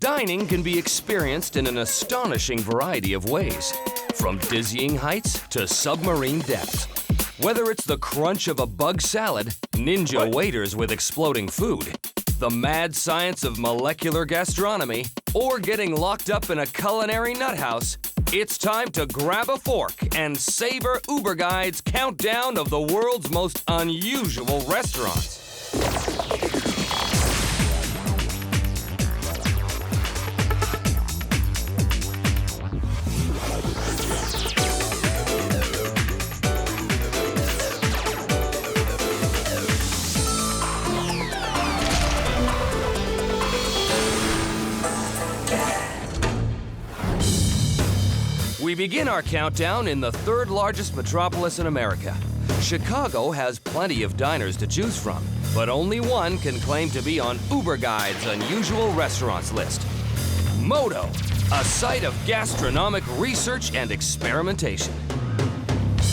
Dining can be experienced in an astonishing variety of ways, from dizzying heights to submarine depths. Whether it's the crunch of a bug salad, ninja waiters with exploding food, the mad science of molecular gastronomy, or getting locked up in a culinary nut house, it's time to grab a fork and savor Uberguide's countdown of the world's most unusual restaurants. We begin our countdown in the third largest metropolis in America. Chicago has plenty of diners to choose from, but only one can claim to be on Uberguide's unusual restaurants list. Moto, a site of gastronomic research and experimentation.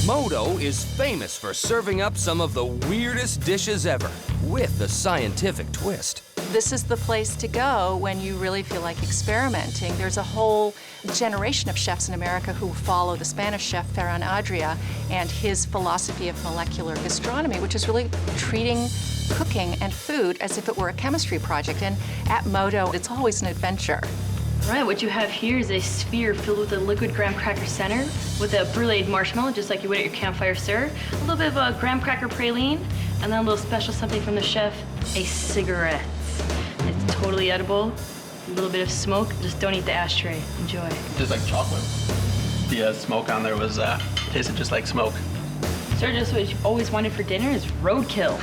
Moto is famous for serving up some of the weirdest dishes ever, with a scientific twist. This is the place to go when you really feel like experimenting. There's a whole generation of chefs in America who follow the Spanish chef Ferran Adria and his philosophy of molecular gastronomy, which is really treating cooking and food as if it were a chemistry project. And at Moto, it's always an adventure. Right, what you have here is a sphere filled with a liquid graham cracker center with a bruleed marshmallow, just like you would at your campfire, sir. A little bit of a graham cracker praline, and then a little special something from the chef, a cigarette. It's totally edible, a little bit of smoke, just don't eat the ashtray. Enjoy. Just like chocolate. The smoke on there was, tasted just like smoke. Sir, just what you always wanted for dinner is roadkill.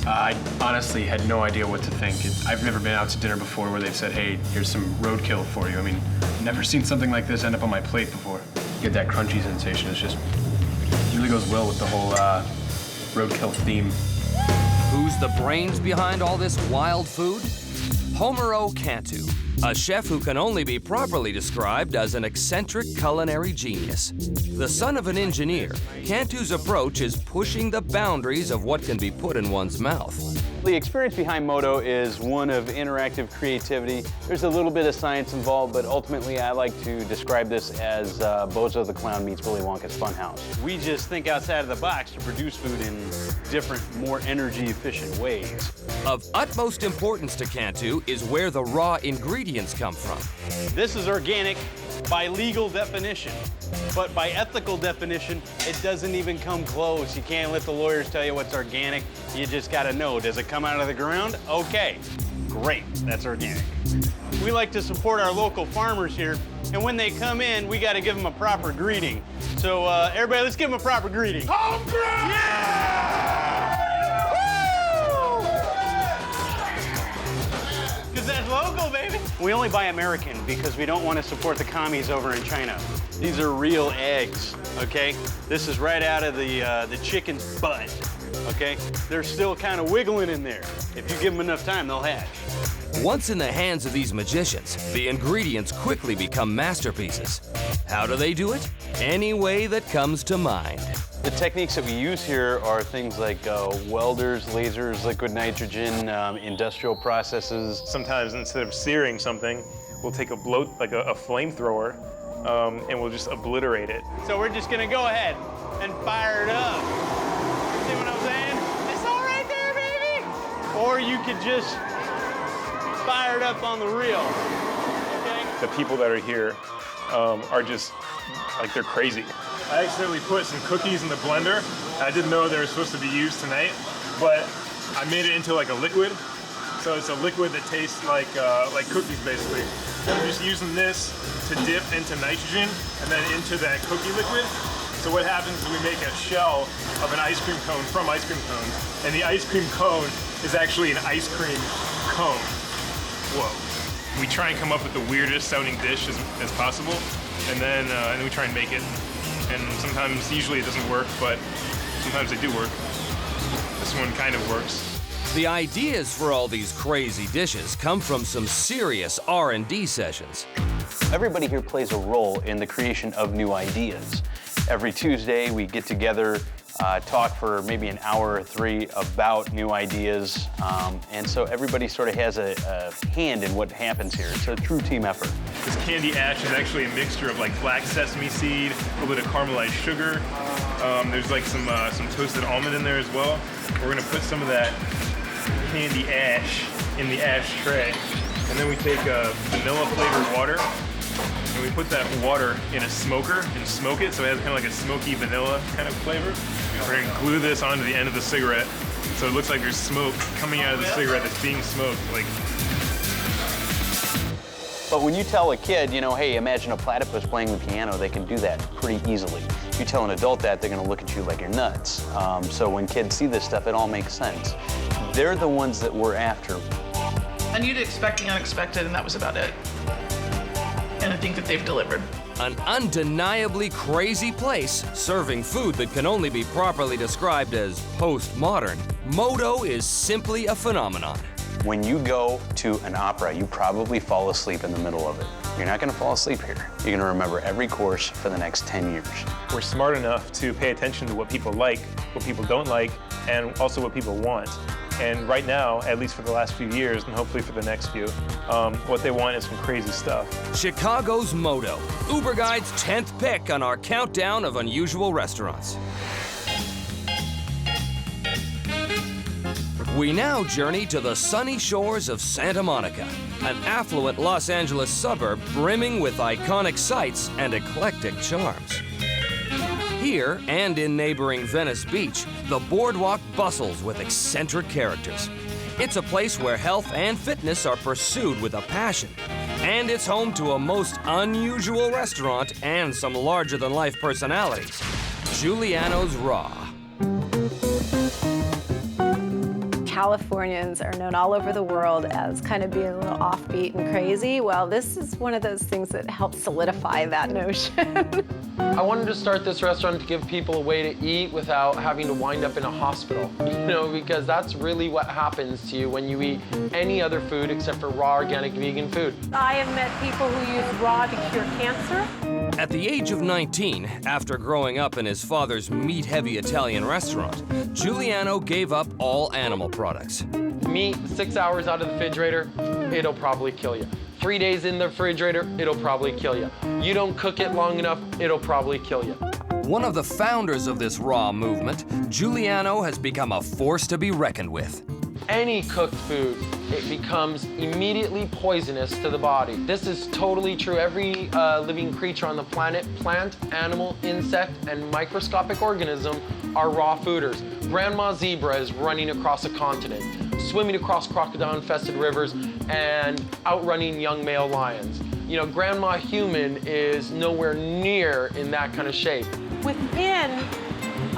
I honestly had no idea what to think. I've never been out to dinner before where they've said, hey, here's some roadkill for you. I mean, never seen something like this end up on my plate before. You get that crunchy sensation. It's just, it really goes well with the whole roadkill theme. Who's the brains behind all this wild food? Homero Cantu, a chef who can only be properly described as an eccentric culinary genius. The son of an engineer, Cantu's approach is pushing the boundaries of what can be put in one's mouth. The experience behind Moto is one of interactive creativity. There's a little bit of science involved, but ultimately I like to describe this as Bozo the Clown meets Willy Wonka's Funhouse. We just think outside of the box to produce food in different, more energy-efficient ways. Of utmost importance to Cantu is where the raw ingredients come from. This is organic by legal definition, but by ethical definition, it doesn't even come close. You can't let the lawyers tell you what's organic. You just gotta know, does it come out of the ground? Okay, great, that's organic. We like to support our local farmers here, and when they come in, we gotta give them a proper greeting. So everybody, let's give them a proper greeting. Homegrown! Yeah! Because that's local, baby. We only buy American because we don't want to support the commies over in China. These are real eggs, okay? This is right out of the chicken's butt, okay? They're still kind of wiggling in there. If you give them enough time, they'll hatch. Once in the hands of these magicians, the ingredients quickly become masterpieces. How do they do it? Any way that comes to mind. The techniques that we use here are things like welders, lasers, liquid nitrogen, industrial processes. Sometimes instead of searing something, we'll take a flamethrower, and we'll just obliterate it. So we're just gonna go ahead and fire it up. See what I'm saying? It's all right there, baby. Or you could just fire it up on the reel, okay? The people that are here are just, like, they're crazy. I accidentally put some cookies in the blender. I didn't know they were supposed to be used tonight, but I made it into like a liquid. So it's a liquid that tastes like cookies, basically. And I'm just using this to dip into nitrogen and then into that cookie liquid. So what happens is we make a shell of an ice cream cone from ice cream cones, and the ice cream cone is actually an ice cream cone. Whoa. We try and come up with the weirdest sounding dish as possible, and then we try and make it. And sometimes, usually it doesn't work, but sometimes they do work. This one kind of works. The ideas for all these crazy dishes come from some serious R&D sessions. Everybody here plays a role in the creation of new ideas. Every Tuesday, we get together talk for maybe an hour or three about new ideas. And so everybody sort of has a hand in what happens here. It's a true team effort. This candy ash is actually a mixture of like black sesame seed, a little bit of caramelized sugar. There's like some toasted almond in there as well. We're gonna put some of that candy ash in the ash tray. And then we take vanilla flavored water, and we put that water in a smoker and smoke it, so it has kind of like a smoky vanilla kind of flavor. We're gonna glue this onto the end of the cigarette, so it looks like there's smoke coming out of the cigarette that's being smoked. But when you tell a kid, you know, hey, imagine a platypus playing the piano, they can do that pretty easily. If you tell an adult that, they're gonna look at you like you're nuts. So when kids see this stuff, it all makes sense. They're the ones that we're after. I knew to expect the unexpected, and that was about it. And I think that they've delivered. An undeniably crazy place serving food that can only be properly described as postmodern. Moto is simply a phenomenon. When you go to an opera, you probably fall asleep in the middle of it. You're not gonna fall asleep here. You're gonna remember every course for the next 10 years. We're smart enough to pay attention to what people like, what people don't like, and also what people want. And right now, at least for the last few years, and hopefully for the next few, what they want is some crazy stuff. Chicago's Moto, Uberguide's 10th pick on our countdown of unusual restaurants. We now journey to the sunny shores of Santa Monica, an affluent Los Angeles suburb brimming with iconic sights and eclectic charms. Here, and in neighboring Venice Beach, the boardwalk bustles with eccentric characters. It's a place where health and fitness are pursued with a passion. And it's home to a most unusual restaurant and some larger-than-life personalities. Giuliano's Raw. Californians are known all over the world as kind of being a little offbeat and crazy. Well, this is one of those things that helps solidify that notion. I wanted to start this restaurant to give people a way to eat without having to wind up in a hospital, you know, because that's really what happens to you when you eat any other food except for raw, organic, vegan food. I have met people who use raw to cure cancer. At the age of 19, after growing up in his father's meat-heavy Italian restaurant, Giuliano gave up all animal products. Meat 6 hours out of the refrigerator, it'll probably kill you. 3 days in the refrigerator, it'll probably kill you. You don't cook it long enough, it'll probably kill you. One of the founders of this raw movement, Giuliano has become a force to be reckoned with. Any cooked food, it becomes immediately poisonous to the body. This is totally true. Every living creature on the planet, plant, animal, insect, and microscopic organism are raw fooders. Grandma zebra is running across a continent, swimming across crocodile-infested rivers, and outrunning young male lions. You know, grandma human is nowhere near in that kind of shape. Within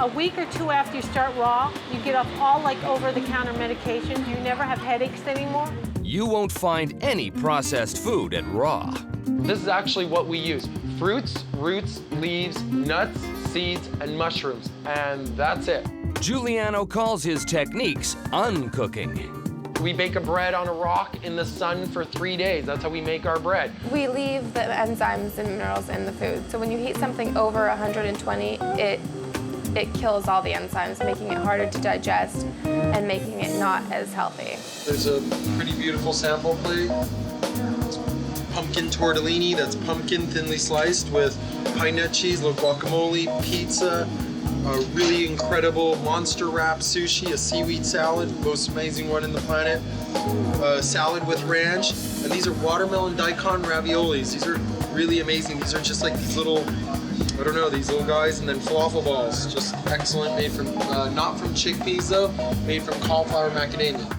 a week or two after you start raw, you get off all like over-the-counter medications. You never have headaches anymore. You won't find any processed food at Raw. This is actually what we use. Fruits, roots, leaves, nuts, seeds, and mushrooms, and that's it. Giuliano calls his techniques uncooking. We bake a bread on a rock in the sun for 3 days. That's how we make our bread. We leave the enzymes and minerals in the food. So when you heat something over 120, it kills all the enzymes, making it harder to digest and making it not as healthy. There's a pretty beautiful sample plate. Pumpkin tortellini, that's pumpkin thinly sliced with pine nut cheese, little guacamole, pizza, a really incredible monster wrap sushi, a seaweed salad, most amazing one in the planet, a salad with ranch, and these are watermelon daikon raviolis. These are really amazing. These are just like these little, I don't know, these little guys, and then falafel balls, just excellent, made from, not from chickpeas though, made from cauliflower macadamia.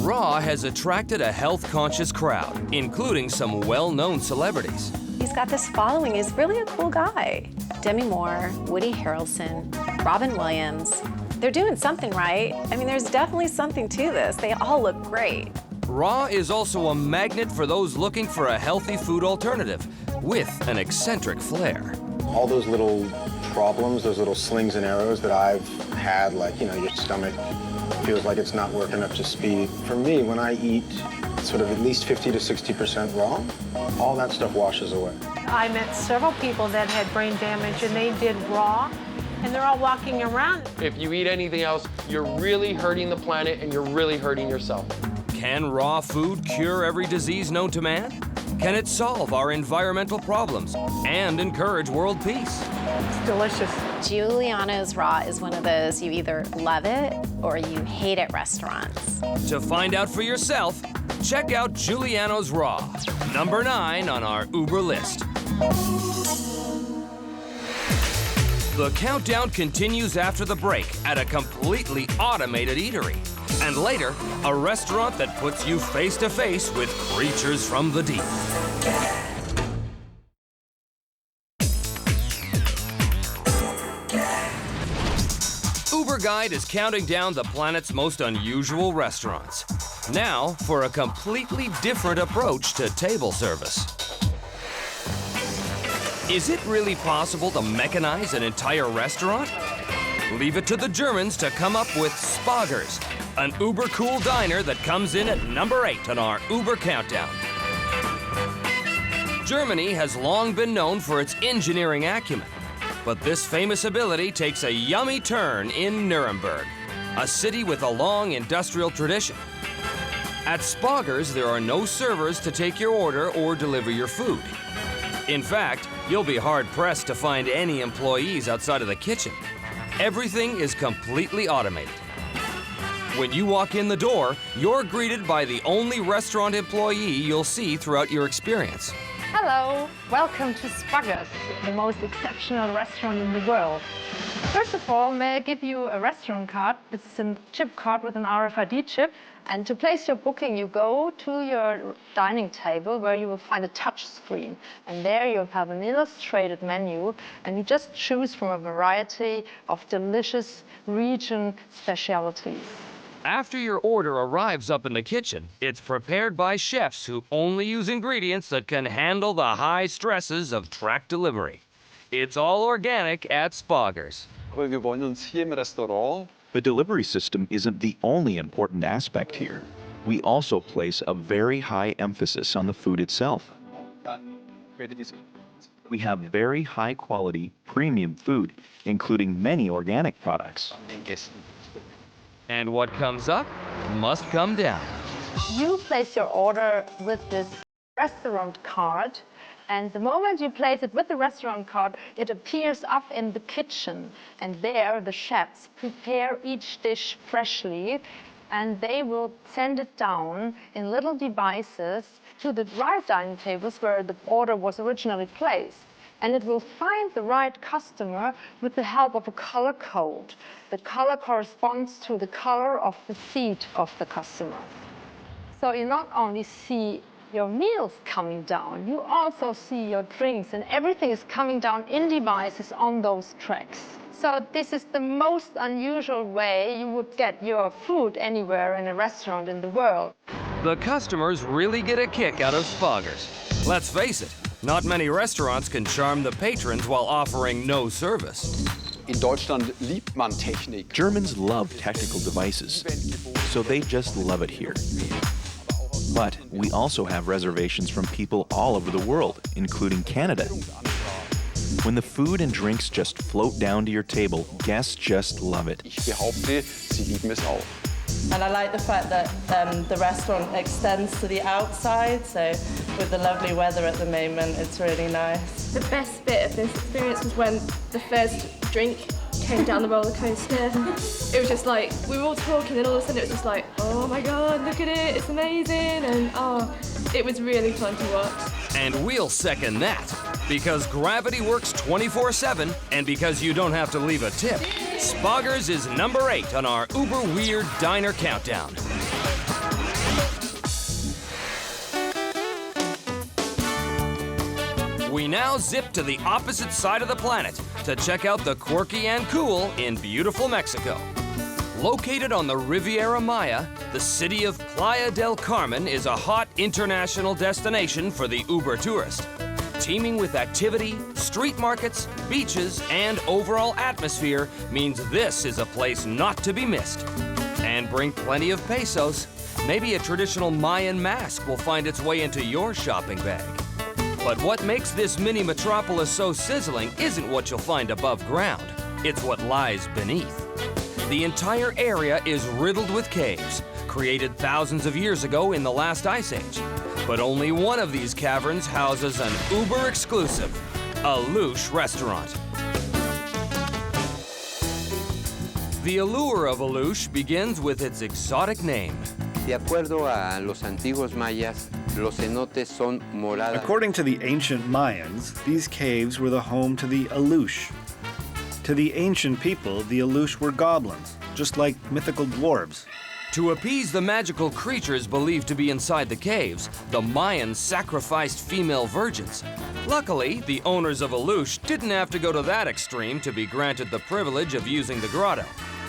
Raw has attracted a health-conscious crowd, including some well-known celebrities. He's got this following. He's really a cool guy. Demi Moore, Woody Harrelson, Robin Williams. They're doing something right. I mean, there's definitely something to this. They all look great. Raw is also a magnet for those looking for a healthy food alternative with an eccentric flair. All those little problems, those little slings and arrows that I've had, like, you know, your stomach feels like it's not working up to speed. For me, when I eat sort of at least 50 to 60% raw, all that stuff washes away. I met several people that had brain damage and they did raw and they're all walking around. If you eat anything else, you're really hurting the planet and you're really hurting yourself. Can raw food cure every disease known to man? Can it solve our environmental problems and encourage world peace? It's delicious. Giuliano's Raw is one of those you either love it or you hate at restaurants. To find out for yourself, check out Giuliano's Raw, number 9 on our Uber list. The countdown continues after the break at a completely automated eatery. And later, a restaurant that puts you face to face with creatures from the deep. Uberguide is counting down the planet's most unusual restaurants. Now for a completely different approach to table service. Is it really possible to mechanize an entire restaurant? Leave it to the Germans to come up with Spagers, an uber-cool diner that comes in at number 8 on our Uber countdown. Germany has long been known for its engineering acumen, but this famous ability takes a yummy turn in Nuremberg, a city with a long industrial tradition. At Spagers, there are no servers to take your order or deliver your food. In fact, you'll be hard-pressed to find any employees outside of the kitchen. Everything is completely automated. When you walk in the door, you're greeted by the only restaurant employee you'll see throughout your experience. Hello, welcome to Spagers, the most exceptional restaurant in the world. First of all, may I give you a restaurant card? This is a chip card with an RFID chip. And to place your booking, you go to your dining table where you will find a touch screen. And there you have an illustrated menu, and you just choose from a variety of delicious region specialties. After your order arrives up in the kitchen, it's prepared by chefs who only use ingredients that can handle the high stresses of track delivery. It's all organic at Spagers. Wir wollen uns hier im Restaurant. The delivery system isn't the only important aspect here. We also place a very high emphasis on the food itself. We have very high quality, premium food, including many organic products. And what comes up must come down. You place your order with this restaurant card, and the moment you place it with the restaurant card, it appears up in the kitchen. And there, the chefs prepare each dish freshly, and they will send it down in little devices to the right dining tables where the order was originally placed. And it will find the right customer with the help of a color code. The color corresponds to the color of the seat of the customer. So you not only see your meals coming down, you also see your drinks, and everything is coming down in devices on those tracks. So this is the most unusual way you would get your food anywhere in a restaurant in the world. The customers really get a kick out of Spagers. Let's face it, not many restaurants can charm the patrons while offering no service. In Deutschland liebt man Technik. Germans love technical devices, so they just love it here. But we also have reservations from people all over the world, including Canada. When the food and drinks just float down to your table, guests just love it. Ich behaupte, sie lieben es auch. And I like the fact that the restaurant extends to the outside, so with the lovely weather at the moment, it's really nice. The best bit of this experience was when the first drink came down the roller coaster. It was just like, we were all talking and all of a sudden it was just like, oh my God, look at it, it's amazing. And it was really fun to watch. And we'll second that, because gravity works 24/7, and because you don't have to leave a tip. Spagers is number 8 on our Uber Weird Diner Countdown. We now zip to the opposite side of the planet to check out the quirky and cool in beautiful Mexico. Located on the Riviera Maya, the city of Playa del Carmen is a hot international destination for the Uber tourist. Teeming with activity, street markets, beaches, and overall atmosphere means this is a place not to be missed. And bring plenty of pesos. Maybe a traditional Mayan mask will find its way into your shopping bag. But what makes this mini metropolis so sizzling isn't what you'll find above ground. It's what lies beneath. The entire area is riddled with caves, created thousands of years ago in the last ice age. But only one of these caverns houses an uber-exclusive Allouche restaurant. The allure of Allouche begins with its exotic name. De acuerdo a los antiguos mayas, los cenotes son moradas. According to the ancient Mayans, these caves were the home to the Allouche. To the ancient people, the Allouche were goblins, just like mythical dwarves. To appease the magical creatures believed to be inside the caves, the Mayans sacrificed female virgins. Luckily, the owners of Allouche didn't have to go to that extreme to be granted the privilege of using the grotto.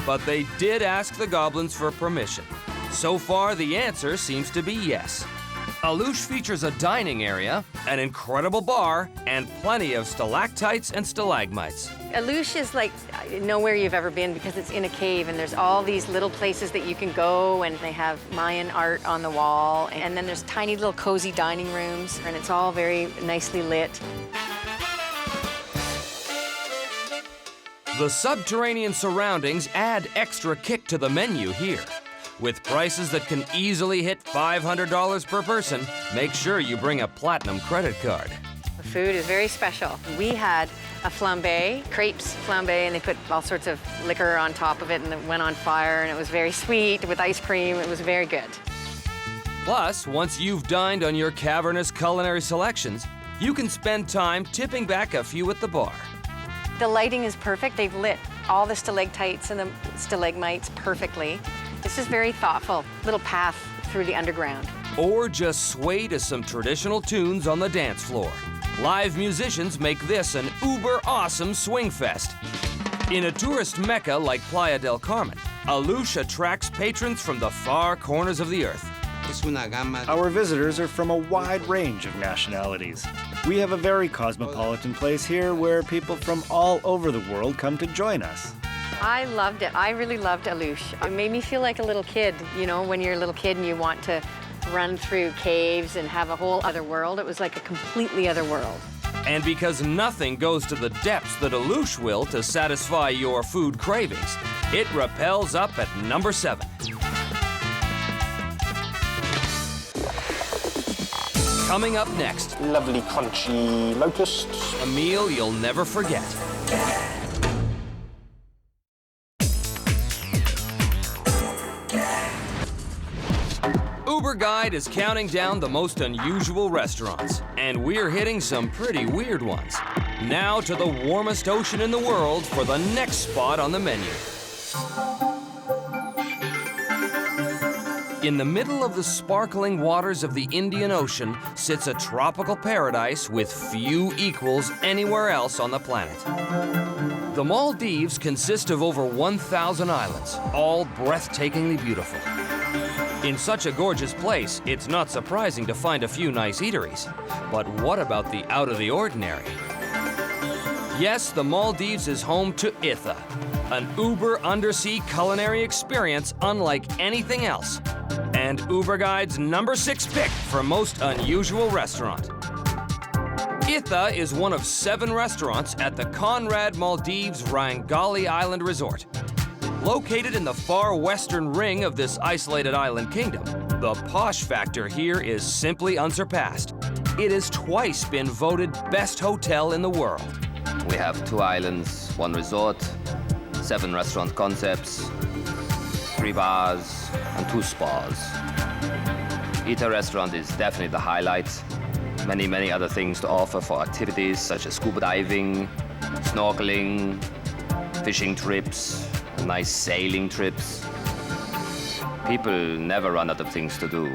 But they did ask the goblins for permission. So far, the answer seems to be yes. Allouche features a dining area, an incredible bar, and plenty of stalactites and stalagmites. Allouche is like nowhere you've ever been because it's in a cave and there's all these little places that you can go and they have Mayan art on the wall and then there's tiny little cozy dining rooms and it's all very nicely lit. The subterranean surroundings add extra kick to the menu here. With prices that can easily hit $500 per person, make sure you bring a platinum credit card. The food is very special. We had a flambé, crepes flambé, and they put all sorts of liquor on top of it and it went on fire and it was very sweet with ice cream. It was very good. Plus, once you've dined on your cavernous culinary selections, you can spend time tipping back a few at the bar. The lighting is perfect. They've lit all the stalactites and the stalagmites perfectly. This is very thoughtful, little path through the underground. Or just sway to some traditional tunes on the dance floor. Live musicians make this an uber-awesome swing fest. In a tourist mecca like Playa del Carmen, Allouche attracts patrons from the far corners of the earth. Our visitors are from a wide range of nationalities. We have a very cosmopolitan place here where people from all over the world come to join us. I loved it. I really loved Allouche. It made me feel like a little kid, you know, when you're a little kid and you want to run through caves and have a whole other world. It was like a completely other world. And because nothing goes to the depths that Allouche will to satisfy your food cravings, it rappels up at number 7. Coming up next, lovely crunchy locusts. A meal you'll never forget. Uberguide is counting down the most unusual restaurants, and we're hitting some pretty weird ones. Now to the warmest ocean in the world for the next spot on the menu. In the middle of the sparkling waters of the Indian Ocean sits a tropical paradise with few equals anywhere else on the planet. The Maldives consist of over 1,000 islands, all breathtakingly beautiful. In such a gorgeous place, it's not surprising to find a few nice eateries. But what about the out of the ordinary? Yes, the Maldives is home to Itha, an uber undersea culinary experience unlike anything else. And Uberguide's number 6 pick for most unusual restaurant. Itha is one of 7 restaurants at the Conrad Maldives Rangali Island Resort. Located in the far western ring of this isolated island kingdom, the posh factor here is simply unsurpassed. It has twice been voted best hotel in the world. We have 2 islands, 1 resort, 7 restaurant concepts, 3 bars, and 2 spas. Itha restaurant is definitely the highlight. Many other things to offer for activities such as scuba diving, snorkeling, fishing trips, nice sailing trips. People never run out of things to do.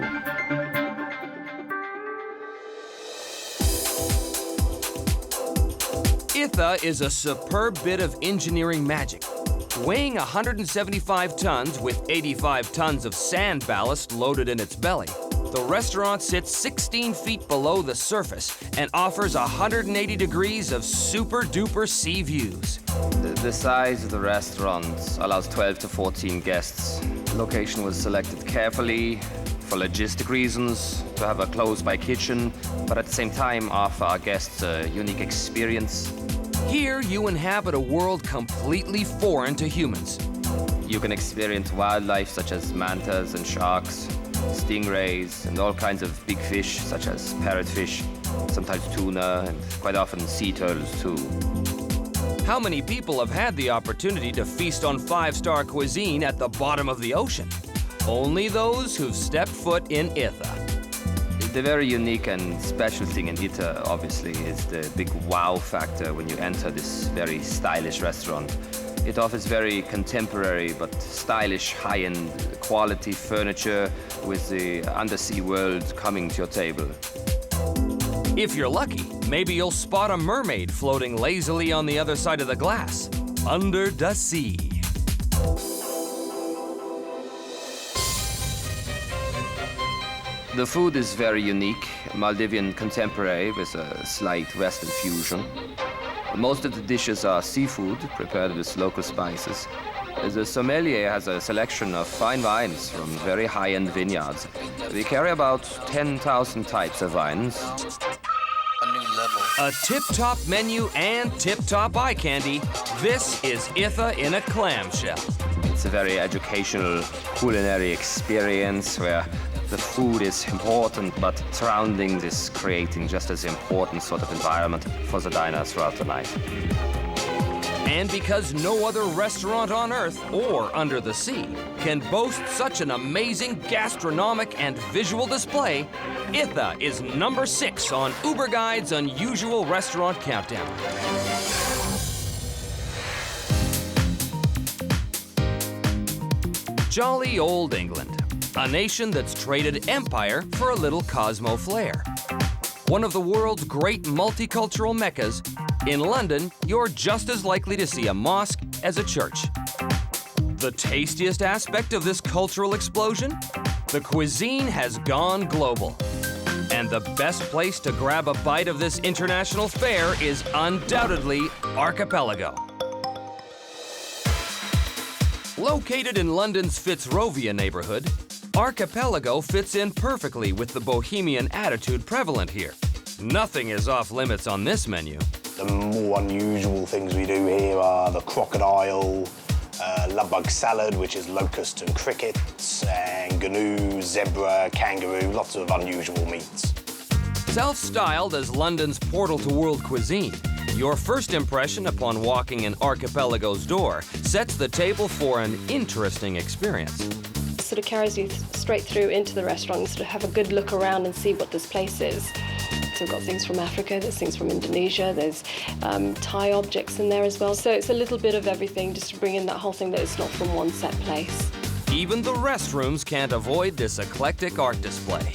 Itha is a superb bit of engineering magic. Weighing 175 tons with 85 tons of sand ballast loaded in its belly, the restaurant sits 16 feet below the surface and offers 180 degrees of super-duper sea views. The size of the restaurant allows 12 to 14 guests. The location was selected carefully for logistic reasons, to have a close-by kitchen, but at the same time offer our guests a unique experience. Here, you inhabit a world completely foreign to humans. You can experience wildlife such as mantas and sharks, stingrays, and all kinds of big fish such as parrotfish, sometimes tuna, and quite often sea turtles too. How many people have had the opportunity to feast on five-star cuisine at the bottom of the ocean? Only those who've stepped foot in Itha. The very unique and special thing in Ita, obviously, is the big wow factor when you enter this very stylish restaurant. It offers very contemporary but stylish, high-end quality furniture with the undersea world coming to your table. If you're lucky, maybe you'll spot a mermaid floating lazily on the other side of the glass, under the sea. The food is very unique, Maldivian contemporary with a slight Western fusion. Most of the dishes are seafood, prepared with local spices. The sommelier has a selection of fine wines from very high-end vineyards. We carry about 10,000 types of wines. A tip-top menu and tip-top eye candy. This is Itha in a clamshell. It's a very educational culinary experience where the food is important, but surrounding is creating just as important sort of environment for the diners throughout the night. And because no other restaurant on Earth or under the sea can boast such an amazing gastronomic and visual display, Itha is number 6 on Uberguide's Unusual Restaurant Countdown. Jolly old England. A nation that's traded empire for a little Cosmo flair. One of the world's great multicultural meccas, in London, you're just as likely to see a mosque as a church. The tastiest aspect of this cultural explosion? The cuisine has gone global. And the best place to grab a bite of this international fare is undoubtedly Archipelago. Located in London's Fitzrovia neighborhood, Archipelago fits in perfectly with the bohemian attitude prevalent here. Nothing is off limits on this menu. The more unusual things we do here are the crocodile, love bug salad, which is locusts and crickets, and gnu, zebra, kangaroo, lots of unusual meats. Self-styled as London's portal to world cuisine, your first impression upon walking in Archipelago's door sets the table for an interesting experience. Sort of carries you straight through into the restaurant and sort of have a good look around and see what this place is. So we've got things from Africa, there's things from Indonesia, there's Thai objects in there as well. So it's a little bit of everything just to bring in that whole thing that it's not from one set place. Even the restrooms can't avoid this eclectic art display.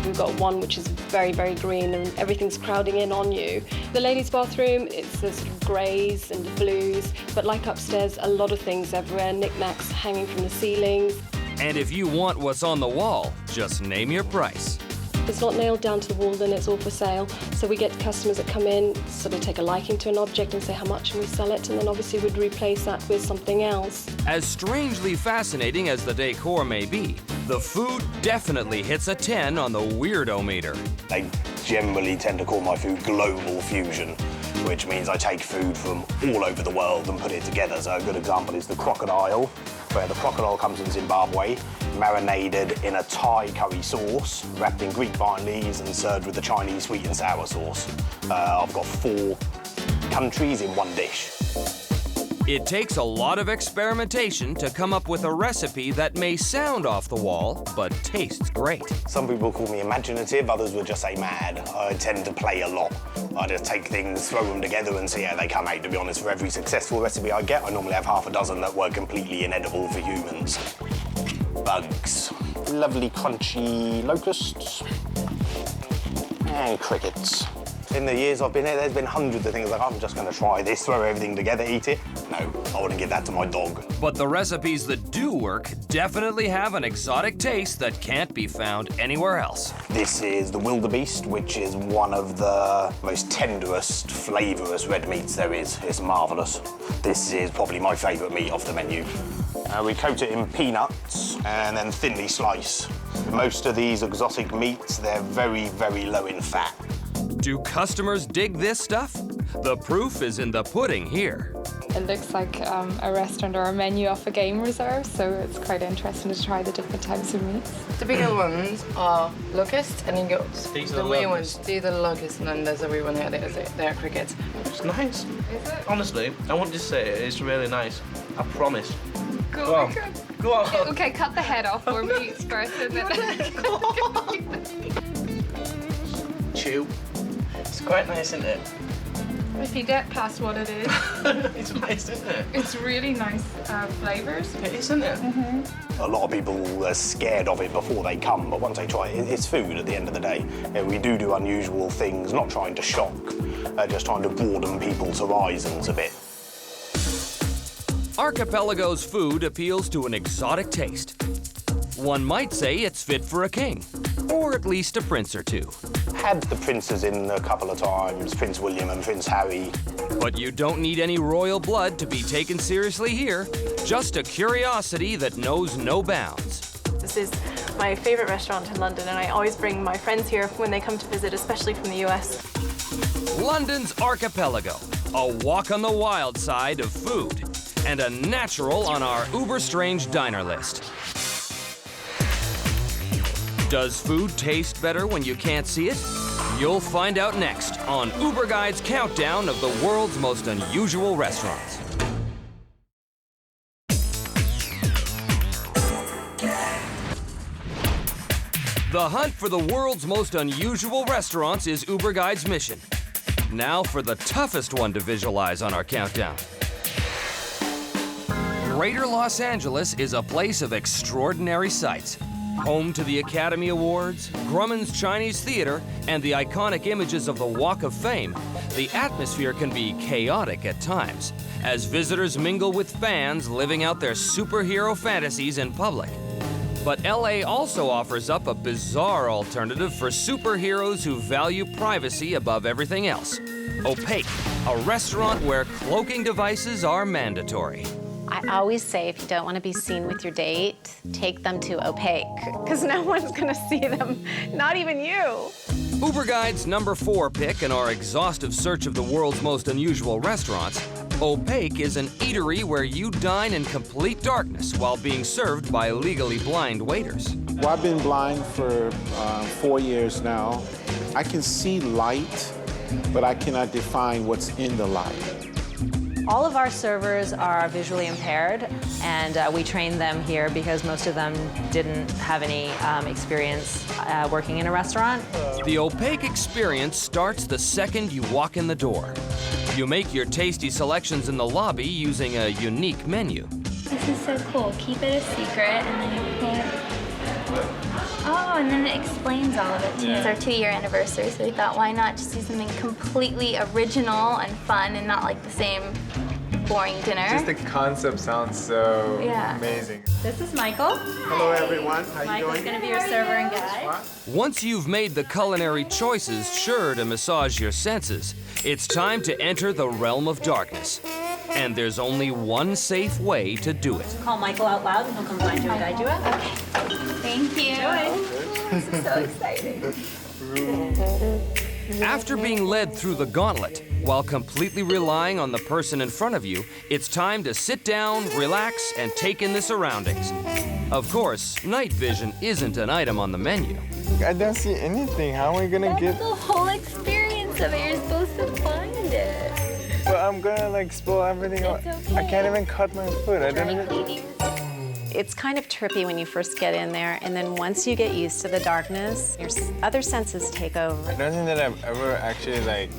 We've got one which is very, very green and everything's crowding in on you. The ladies' bathroom, it's the sort of greys and the blues, but like upstairs, a lot of things everywhere, knickknacks hanging from the ceilings. And if you want what's on the wall, just name your price. If it's not nailed down to the wall, then it's all for sale. So we get customers that come in, sort of take a liking to an object and say how much, and we sell it, and then obviously we'd replace that with something else. As strangely fascinating as the decor may be, the food definitely hits a 10 on the weirdo meter. They generally tend to call my food global fusion, which means I take food from all over the world and put it together. So a good example is the crocodile, where the crocodile comes from Zimbabwe, marinated in a Thai curry sauce, wrapped in Greek vine leaves and served with the Chinese sweet and sour sauce. I've got 4 countries in one dish. It takes a lot of experimentation to come up with a recipe that may sound off the wall, but tastes great. Some people call me imaginative, others would just say mad. I tend to play a lot. I just take things, throw them together and see how they come out. To be honest, for every successful recipe I get, I normally have half a dozen that were completely inedible for humans. Bugs. Lovely crunchy locusts. And crickets. In the years I've been here, there's been hundreds of things like, I'm just going to try this, throw everything together, eat it. No, I wouldn't give that to my dog. But the recipes that do work definitely have an exotic taste that can't be found anywhere else. This is the wildebeest, which is one of the most tenderest, flavourous red meats there is. It's marvellous. This is probably my favourite meat off the menu. We coat it in peanuts and then thinly slice. Most of these exotic meats, they're very, very low in fat. Do customers dig this stuff? The proof is in the pudding here. It looks like a restaurant or a menu off a game reserve, so it's quite interesting to try the different types of meats. Typical ones are locust and goats. These are the the wee locusts. ones, these are the locusts, and then there's a wee one here, they're crickets. It's nice. Honestly, I want to say it's really nice. I promise. Go on. Go on. Okay, cut the head off for me first and then... Chew. It's quite nice, isn't it? If you get past what it is, It's nice, isn't it? it's really nice flavors. It is, isn't it? A lot of people are scared of it before they come, but once they try it, it's food at the end of the day. We do unusual things, not trying to shock, just trying to broaden people's horizons a bit. Archipelago's food appeals to an exotic taste. One might say it's fit for a king, or at least a prince or two. Had the princes in a couple of times, Prince William and Prince Harry. But you don't need any royal blood to be taken seriously here. Just a curiosity that knows no bounds. This is my favorite restaurant in London, and I always bring my friends here when they come to visit, especially from the US. London's Archipelago, a walk on the wild side of food, and a natural on our uber strange diner list. Does food taste better when you can't see it? You'll find out next on Uberguide's countdown of the world's most unusual restaurants. The hunt for the world's most unusual restaurants is Uberguide's mission. Now for the toughest one to visualize on our countdown. Greater Los Angeles is a place of extraordinary sights. Home to the Academy Awards, Grumman's Chinese Theater, and the iconic images of the Walk of Fame, the atmosphere can be chaotic at times, as visitors mingle with fans living out their superhero fantasies in public. But LA also offers up a bizarre alternative for superheroes who value privacy above everything else. Opaque, a restaurant where cloaking devices are mandatory. I always say if you don't want to be seen with your date, take them to Opaque, because no one's going to see them, not even you. Uberguide's number 4 pick in our exhaustive search of the world's most unusual restaurants, Opaque is an eatery where you dine in complete darkness while being served by legally blind waiters. Well, I've been blind for 4 years now. I can see light, but I cannot define what's in the light. All of our servers are visually impaired, and we train them here because most of them didn't have any experience working in a restaurant. The Opaque experience starts the second you walk in the door. You make your tasty selections in the lobby using a unique menu. This is so cool. Keep it a secret, and then you put... Oh, and then it explains all of it too. It's our 2-year anniversary, so we thought, why not just do something completely original and fun and not like the same boring dinner. Just the concept sounds so amazing. This is Michael. Hello, everyone. How you Michael's doing? going to be your server and guide. Once you've made the culinary choices sure to massage your senses, it's time to enter the realm of darkness. And there's only one safe way to do it. Call Michael out loud and he'll come find you and guide you out. Okay. Thank you. This is so exciting. After being led through the gauntlet, while completely relying on the person in front of you, it's time to sit down, relax, and take in the surroundings. Of course, night vision isn't an item on the menu. I don't see anything. How am I gonna get? The whole experience of it, you're supposed to find it. But I'm gonna like spoil everything. It's okay. I can't even cut my foot. I don't even. It's kind of trippy when you first get in there, and then once you get used to the darkness, your other senses take over. I don't think that I've ever actually like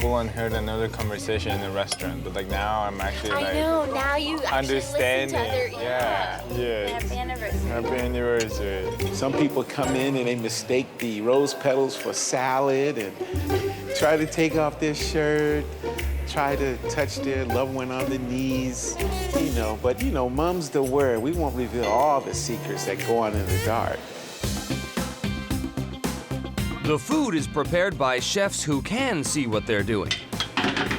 full-on heard another conversation in a restaurant, but like now I'm actually like I know, now you understanding. Actually listen to other, Yeah. Happy anniversary. Happy anniversary. Some people come in and they mistake the rose petals for salad and try to take off their shirt, try to touch their loved one on the knees, you know. But, you know, mom's the word. We won't reveal all the secrets that go on in the dark. The food is prepared by chefs who can see what they're doing.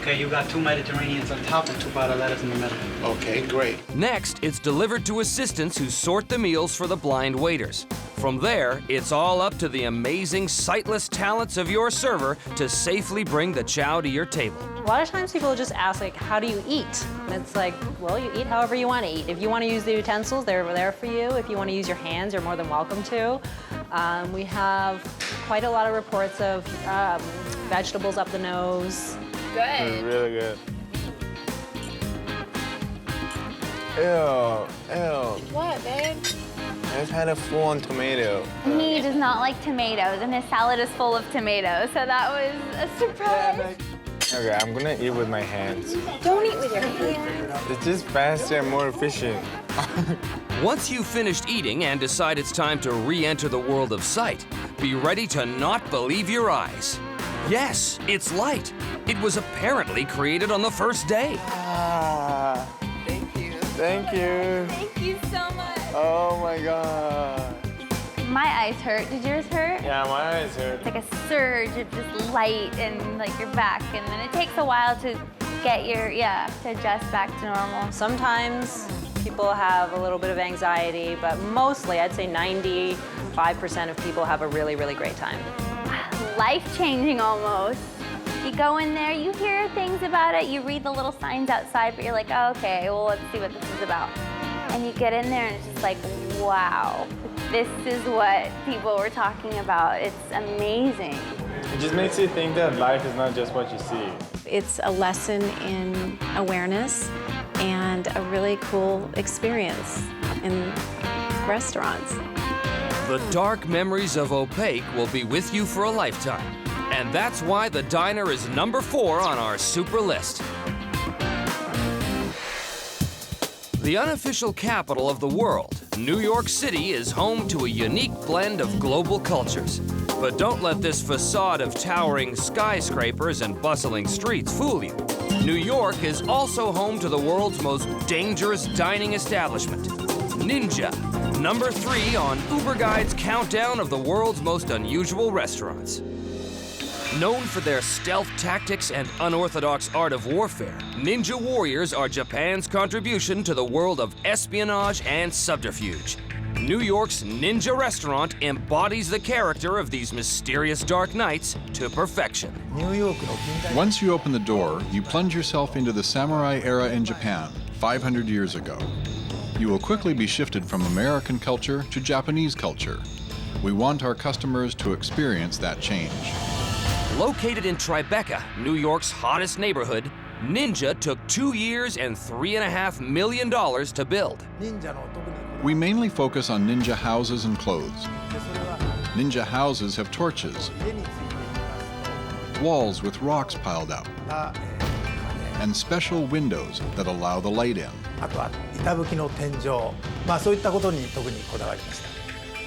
Okay, you got 2 Mediterraneans on top and 2 butter lettuce in the middle. Okay, great. Next, it's delivered to assistants who sort the meals for the blind waiters. From there, it's all up to the amazing sightless talents of your server to safely bring the chow to your table. A lot of times people just ask, like, how do you eat? And it's like, well, you eat however you want to eat. If you want to use the utensils, they're there for you. If you want to use your hands, you're more than welcome to. We have quite a lot of reports of vegetables up the nose. Good. It's really good. Ew. What, babe? I just had a full-on tomato. He does not like tomatoes, and his salad is full of tomatoes, so that was a surprise. Okay, I'm gonna eat with my hands. Don't eat with your hands. It's just faster and more efficient. Once you've finished eating and decide it's time to re-enter the world of sight, be ready to not believe your eyes. Yes, it's light. It was apparently created on the first day. Thank you. Thank you. Thank you so much. Oh my God. My eyes hurt. Did yours hurt? Yeah, my eyes hurt. It's like a surge of just light and like your back, and then it takes a while to get your, to adjust back to normal. Sometimes people have a little bit of anxiety, but mostly, I'd say 95% of people have a really, really great time. Life-changing almost. You go in there, you hear things about it, you read the little signs outside, but you're like, oh, okay, well, let's see what this is about. And you get in there and it's just like, wow, this is what people were talking about. It's amazing. It just makes you think that life is not just what you see. It's a lesson in awareness and a really cool experience in restaurants. The dark memories of Opaque will be with you for a lifetime. And that's why the diner is number 4 on our super list. The unofficial capital of the world, New York City is home to a unique blend of global cultures. But don't let this facade of towering skyscrapers and bustling streets fool you. New York is also home to the world's most dangerous dining establishment, Ninja, number 3 on Uberguide's countdown of the world's most unusual restaurants. Known for their stealth tactics and unorthodox art of warfare, Ninja Warriors are Japan's contribution to the world of espionage and subterfuge. New York's Ninja restaurant embodies the character of these mysterious dark nights to perfection. Once you open the door, you plunge yourself into the samurai era in Japan, 500 years ago. You will quickly be shifted from American culture to Japanese culture. We want our customers to experience that change. Located in Tribeca, New York's hottest neighborhood, Ninja took 2 years and $3.5 million to build. We mainly focus on ninja houses and clothes. Ninja houses have torches, walls with rocks piled up, and special windows that allow the light in.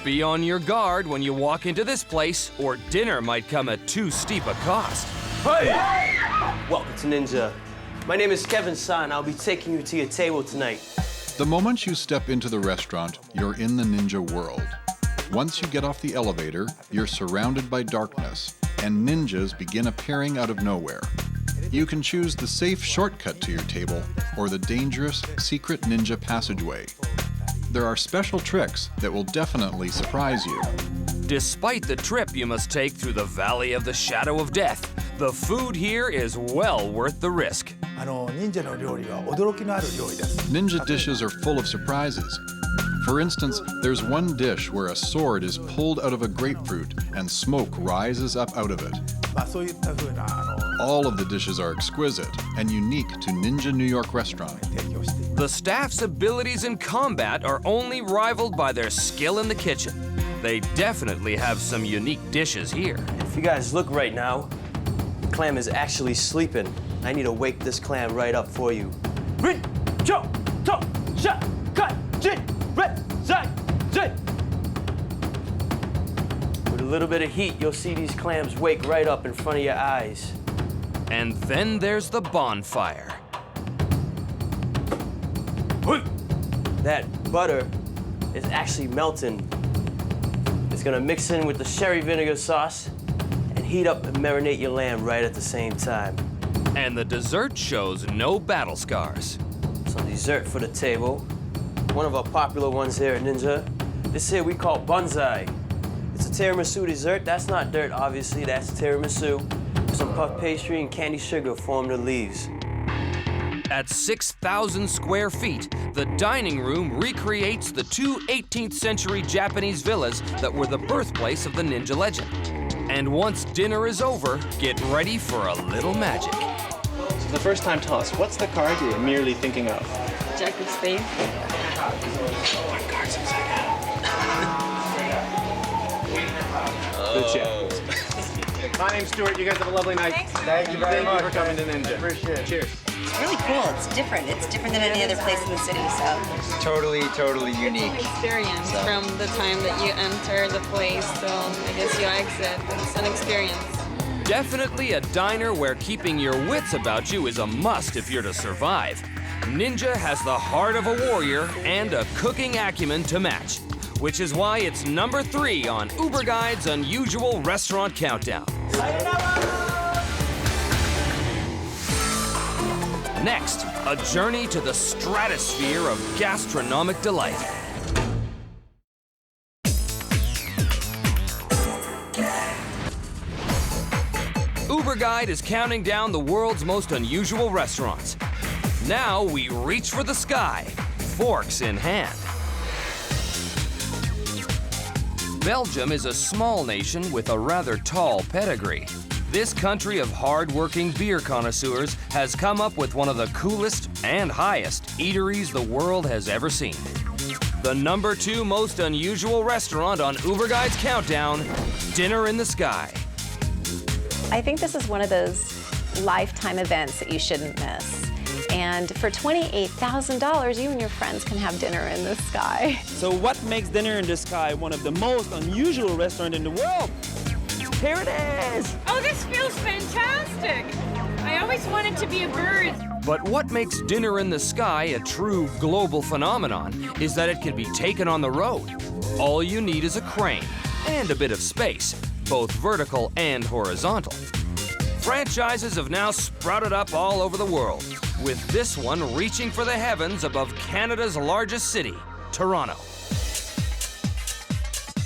Be on your guard when you walk into this place, or dinner might come at too steep a cost. Hey! Welcome to Ninja. My name is Kevin San. I'll be taking you to your table tonight. The moment you step into the restaurant, you're in the ninja world. Once you get off the elevator, you're surrounded by darkness, and ninjas begin appearing out of nowhere. You can choose the safe shortcut to your table or the dangerous secret ninja passageway. There are special tricks that will definitely surprise you. Despite the trip you must take through the Valley of the Shadow of Death, the food here is well worth the risk. Ninja dishes are full of surprises. For instance, there's one dish where a sword is pulled out of a grapefruit and smoke rises up out of it. All of the dishes are exquisite and unique to Ninja New York restaurant. The staff's abilities in combat are only rivaled by their skill in the kitchen. They definitely have some unique dishes here. If you guys look right now, the clam is actually sleeping. I need to wake this clam right up for you. With a little bit of heat, you'll see these clams wake right up in front of your eyes. And then there's the bonfire. That butter is actually melting. It's gonna mix in with the sherry vinegar sauce and heat up and marinate your lamb right at the same time. And the dessert shows no battle scars. Some dessert for the table. One of our popular ones here at Ninja, This here we call bonsai. It's a tiramisu dessert. That's not dirt, obviously. That's tiramisu. Some puff pastry and candy sugar form the leaves. At 6,000 square feet, the dining room recreates the two 18th century Japanese villas that were the birthplace of the ninja legend. And once dinner is over, get ready for a little magic. So the first time, tell us, what's the card you're merely thinking of? Jack of Spades. One card's upside down. Good job. My name's Stuart. You guys have a lovely night. Thank you very much. Thank you for coming to Ninja. Appreciate it. Cheers. It's really cool. It's different. It's different than any other place in the city, so. Totally unique. Experience from the time that you enter the place till I guess you exit. It's an experience. Definitely a diner where keeping your wits about you is a must if you're to survive. Ninja has the heart of a warrior and a cooking acumen to match, which is why it's number 3 on Uberguide's Unusual Restaurant Countdown. Next, a journey to the stratosphere of gastronomic delight. Uberguide is counting down the world's most unusual restaurants. Now we reach for the sky, forks in hand. Belgium is a small nation with a rather tall pedigree. This country of hard-working beer connoisseurs has come up with one of the coolest and highest eateries the world has ever seen. The number 2 most unusual restaurant on Uberguide's countdown, Dinner in the Sky. I think this is one of those lifetime events that you shouldn't miss. And for $28,000, you and your friends can have dinner in the sky. So what makes Dinner in the Sky one of the most unusual restaurants in the world? Here it is! Oh, this feels fantastic! I always wanted to be a bird. But what makes Dinner in the Sky a true global phenomenon is that it can be taken on the road. All you need is a crane and a bit of space, both vertical and horizontal. Franchises have now sprouted up all over the world, with this one reaching for the heavens above Canada's largest city, Toronto.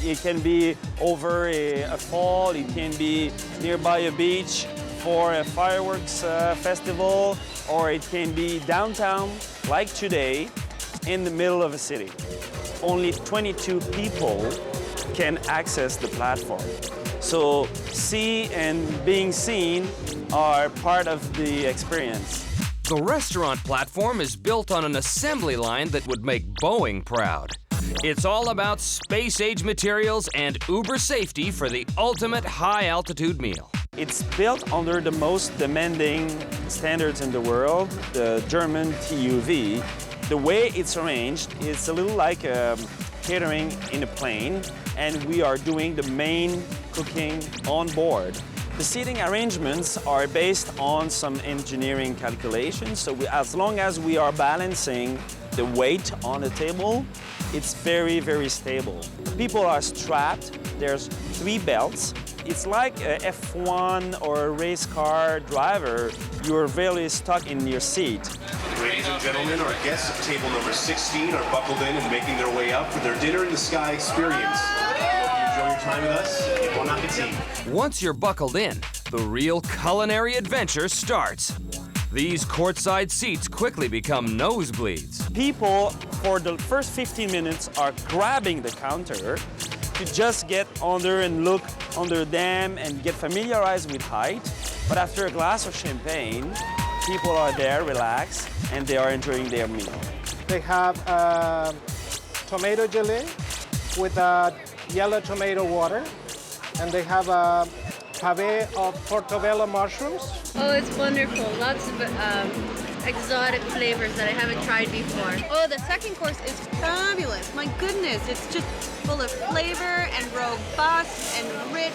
It can be over a fall, it can be nearby a beach for a fireworks festival, or it can be downtown, like today, in the middle of a city. Only 22 people can access the platform. So see and being seen are part of the experience. The restaurant platform is built on an assembly line that would make Boeing proud. It's all about space-age materials and Uber safety for the ultimate high-altitude meal. It's built under the most demanding standards in the world, the German TUV. The way it's arranged is a little like catering in a plane, and we are doing the main cooking on board. The seating arrangements are based on some engineering calculations, so as long as we are balancing the weight on the table, it's very, very stable. People are strapped. There's 3 belts. It's like a F1 or a race car driver. You're really stuck in your seat. Ladies and gentlemen, our guests at table number 16 are buckled in and making their way up for their Dinner in the Sky experience. I hope you enjoy your time with us. Et bon appétit. Once you're buckled in, the real culinary adventure starts. These courtside seats quickly become nosebleeds. People, for the first 15 minutes, are grabbing the counter to just get under and look under them and get familiarized with height. But after a glass of champagne, people are there, relaxed, and they are enjoying their meal. They have tomato jelly with yellow tomato water, and they have a pave of portobello mushrooms. Oh, it's wonderful. Lots of exotic flavors that I haven't tried before. Oh, the second course is fabulous. My goodness, it's just full of flavor and robust and rich.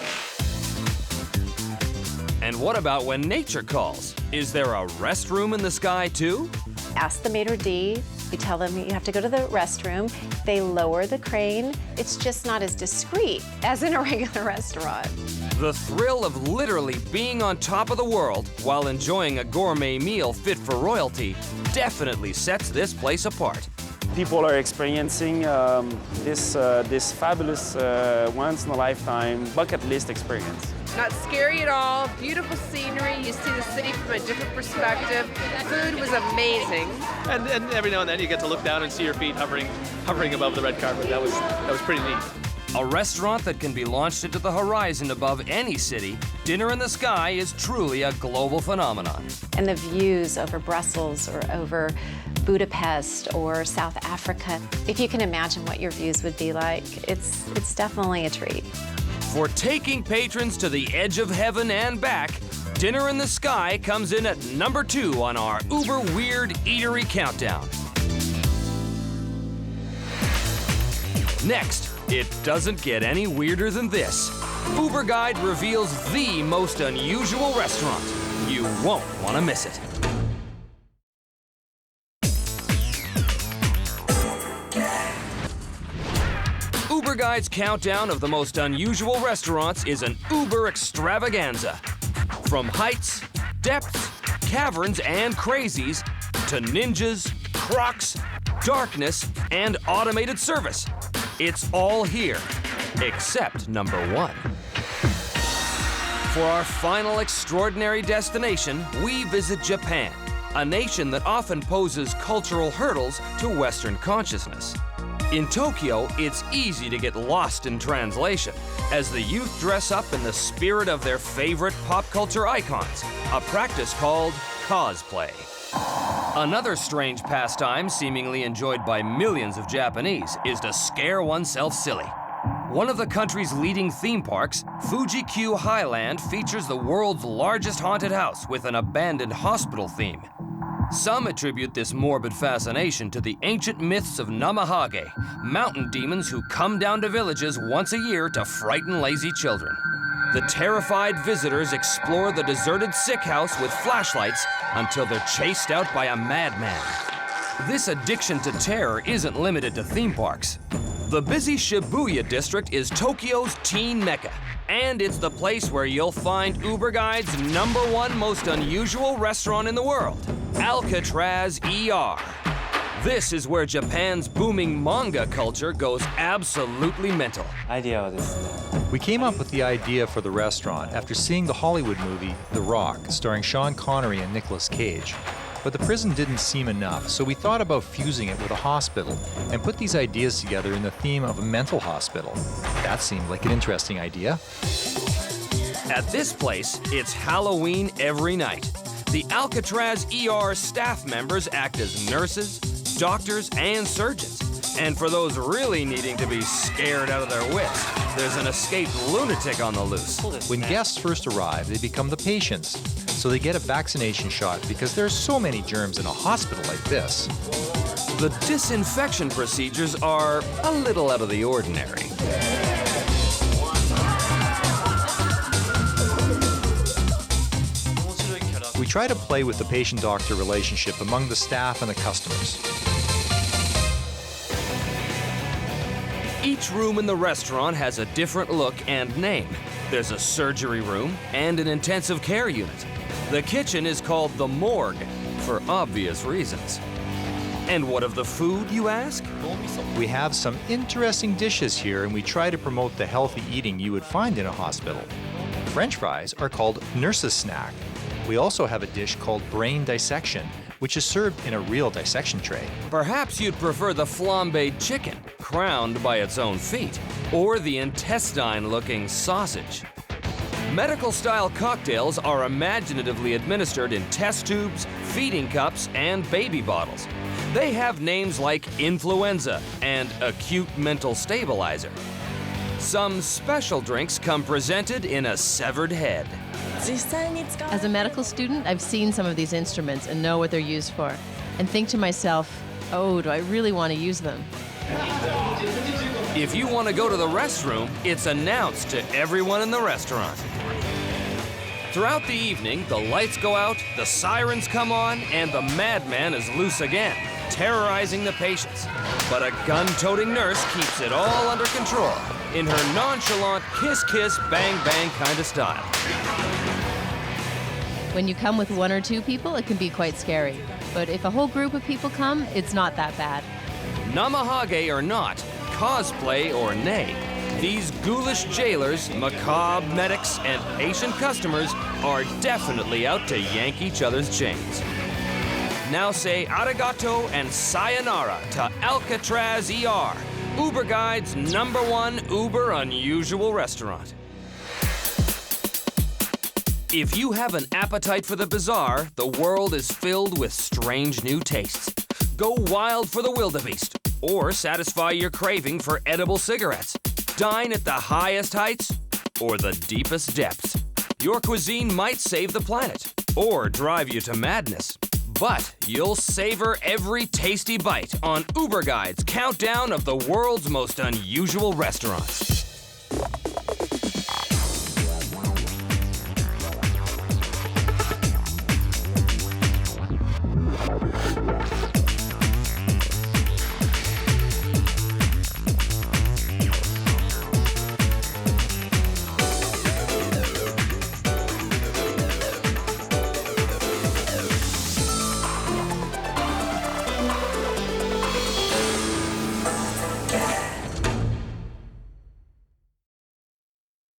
And what about when nature calls? Is there a restroom in the sky too? Ask the maitre d'. You tell them you have to go to the restroom. They lower the crane. It's just not as discreet as in a regular restaurant. The thrill of literally being on top of the world while enjoying a gourmet meal fit for royalty definitely sets this place apart. people are experiencing this fabulous once-in-a-lifetime bucket list experience. Not scary at all, beautiful scenery, you see the city from a different perspective. Food was amazing. And every now and then you get to look down and see your feet hovering above the red carpet. That was pretty neat. A restaurant that can be launched into the horizon above any city, Dinner in the Sky is truly a global phenomenon. And the views over Brussels or over Budapest or South Africa, if you can imagine what your views would be like, it's definitely a treat. For taking patrons to the edge of heaven and back, Dinner in the Sky comes in at number 2 on our Uber Weird Eatery Countdown. Next, it doesn't get any weirder than this. Uberguide reveals the most unusual restaurant. You won't want to miss it. Uberguide's countdown of the most unusual restaurants is an Uber extravaganza. From heights, depths, caverns, and crazies, to ninjas, crocs, darkness, and automated service. It's all here, except number 1. For our final extraordinary destination, we visit Japan, a nation that often poses cultural hurdles to Western consciousness. In Tokyo, it's easy to get lost in translation, as the youth dress up in the spirit of their favorite pop culture icons, a practice called cosplay. Another strange pastime seemingly enjoyed by millions of Japanese is to scare oneself silly. One of the country's leading theme parks, Fuji-Q Highland, features the world's largest haunted house with an abandoned hospital theme. Some attribute this morbid fascination to the ancient myths of Namahage, mountain demons who come down to villages once a year to frighten lazy children. The terrified visitors explore the deserted sick house with flashlights until they're chased out by a madman. This addiction to terror isn't limited to theme parks. The busy Shibuya district is Tokyo's teen mecca, and it's the place where you'll find Uberguide's number 1 most unusual restaurant in the world, Alcatraz ER. This is where Japan's booming manga culture goes absolutely mental. We came up with the idea for the restaurant after seeing the Hollywood movie The Rock, starring Sean Connery and Nicolas Cage. But the prison didn't seem enough, so we thought about fusing it with a hospital and put these ideas together in the theme of a mental hospital. That seemed like an interesting idea. At this place, it's Halloween every night. The Alcatraz ER staff members act as nurses, doctors, and surgeons. And for those really needing to be scared out of their wits, there's an escaped lunatic on the loose. When guests first arrive, they become the patients. So they get a vaccination shot because there's so many germs in a hospital like this. The disinfection procedures are a little out of the ordinary. We try to play with the patient-doctor relationship among the staff and the customers. Each room in the restaurant has a different look and name. There's a surgery room and an intensive care unit. The kitchen is called the morgue, for obvious reasons. And what of the food, you ask? We have some interesting dishes here, and we try to promote the healthy eating you would find in a hospital. French fries are called nurse's snack. We also have a dish called brain dissection, which is served in a real dissection tray. Perhaps you'd prefer the flambéed chicken, crowned by its own feet, or the intestine-looking sausage. Medical-style cocktails are imaginatively administered in test tubes, feeding cups, and baby bottles. They have names like influenza and acute mental stabilizer. Some special drinks come presented in a severed head. As a medical student, I've seen some of these instruments and know what they're used for, and think to myself, oh, do I really want to use them? If you want to go to the restroom, it's announced to everyone in the restaurant. Throughout the evening, the lights go out, the sirens come on, and the madman is loose again, terrorizing the patients. But a gun-toting nurse keeps it all under control in her nonchalant kiss-kiss, bang-bang kind of style. When you come with 1 or 2 people, it can be quite scary. But if a whole group of people come, it's not that bad. Namahage or not, cosplay or nay, these ghoulish jailers, macabre medics, and patient customers are definitely out to yank each other's chains. Now say arigato and sayonara to Alcatraz ER, Uberguide's #1 uber unusual restaurant. If you have an appetite for the bizarre, the world is filled with strange new tastes. Go wild for the wildebeest, or satisfy your craving for edible cigarettes. Dine at the highest heights or the deepest depths. Your cuisine might save the planet or drive you to madness. But you'll savor every tasty bite on Uberguide's countdown of the world's most unusual restaurants.